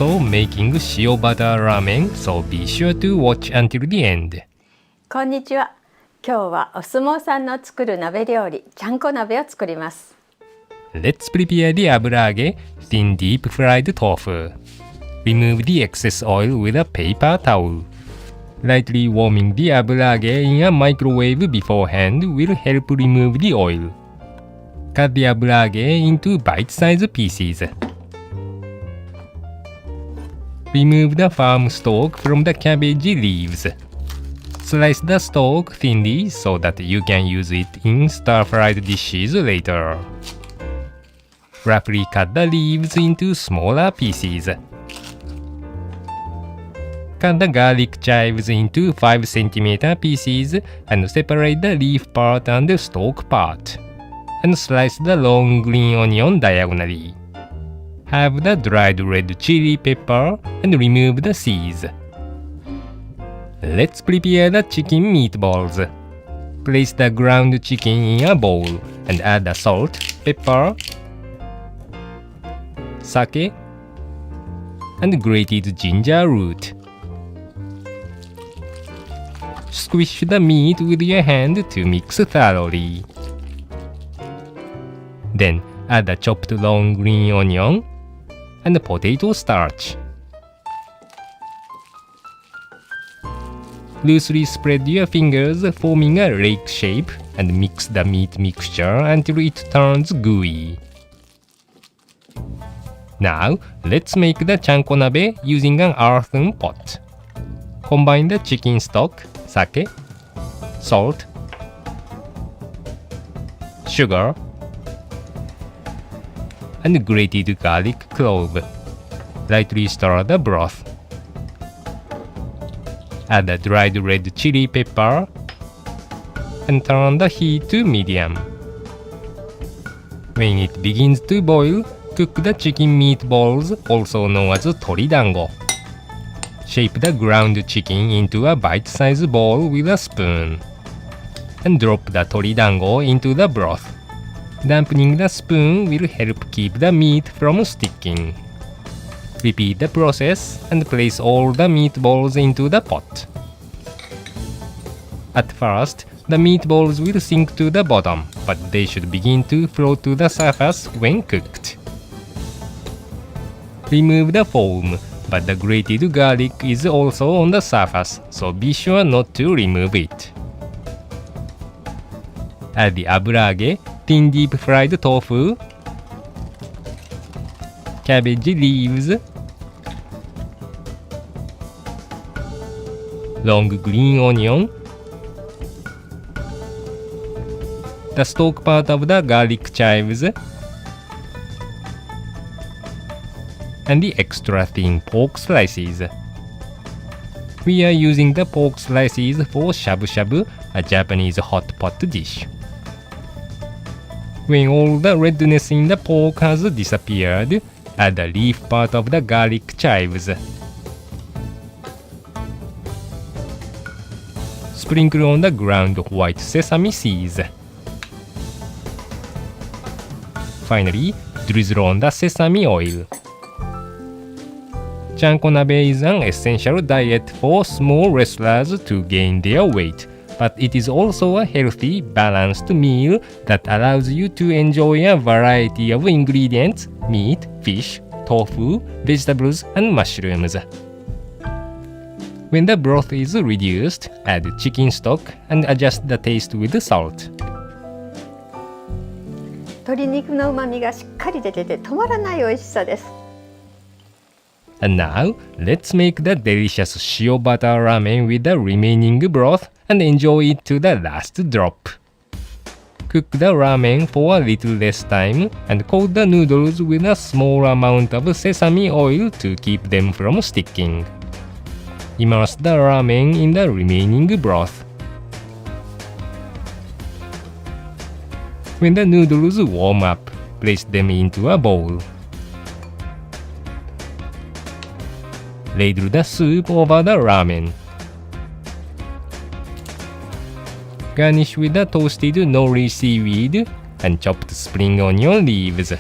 Makoto making Shio butter ramen, so be sure to watch until the end. こんにちは。今日はお相撲さんの作る鍋料理、ちゃんこ鍋を作ります。Let's prepare the 油揚げ thin deep fried tofu. Remove the excess oil with a paper towel. Lightly warming the 油揚げ in a microwave beforehand will help remove the oil. Cut the 油揚げ into bite-sized pieces. Remove the firm stalk from the cabbage leaves. Slice the stalk thinly so that you can use it in stir-fried dishes later. Roughly cut the leaves into smaller pieces. Cut the garlic chives into 5 cm pieces and separate the leaf part and the stalk part. And slice the long green onion diagonally. Have the dried red chili pepper and remove the seeds. Let's prepare the chicken meatballs. Place the ground chicken in a bowl and add the salt, pepper, sake, and grated ginger root. Squish the meat with your hand to mix thoroughly. Then add the chopped long green onion and potato starch. Loosely spread your fingers, forming a rake shape, and mix the meat mixture until it turns gooey. Now, let's make the chanko nabe using an earthen pot. Combine the chicken stock, sake, salt, sugar, and grated garlic clove. Lightly stir the broth. Add the dried red chili pepper and turn the heat to medium. When it begins to boil, cook the chicken meatballs, also known as toridango. Shape the ground chicken into a bite-sized ball with a spoon. And drop the toridango into the broth. Dampening the spoon will help keep the meat from sticking. Repeat the process and place all the meatballs into the pot. At first, the meatballs will sink to the bottom, but they should begin to float to the surface when cooked. Remove the foam, but the grated garlic is also on the surface, so be sure not to remove it. Add the 油揚げ thin deep fried tofu, cabbage leaves, long green onion, the stalk part of the garlic chives, and the extra thin pork slices. We are using the pork slices for shabu shabu, a Japanese hot pot dish. When all the redness in the pork has disappeared, add the leaf part of the garlic chives. Sprinkle on the ground white sesame seeds. Finally, drizzle on the sesame oil. Chanko nabe is an essential diet for small wrestlers to gain their weight, but it is also a healthy, balanced meal that allows you to enjoy a variety of ingredients: meat, fish, tofu, vegetables, and mushrooms. When the broth is reduced, add chicken stock and adjust the taste with salt. 鶏肉の旨味がしっかり出てて止まらない美味しさです。And now, let's make the delicious Shio butter ramen with the remaining broth and enjoy it to the last drop. Cook the ramen for a little less time and coat the noodles with a small amount of sesame oil to keep them from sticking. Immerse the ramen in the remaining broth. When the noodles warm up, place them into a bowl. Ladle the soup over the ramen. Garnish with the toasted nori seaweed and chopped spring onion leaves.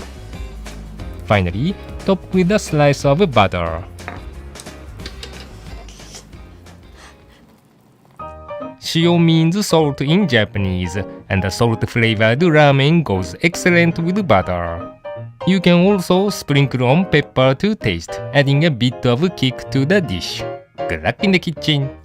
Finally, top with a slice of butter. Shio means salt in Japanese, and the salt-flavored ramen goes excellent with butter. You can also sprinkle on pepper to taste, adding a bit of kick to the dish. Good luck in the kitchen!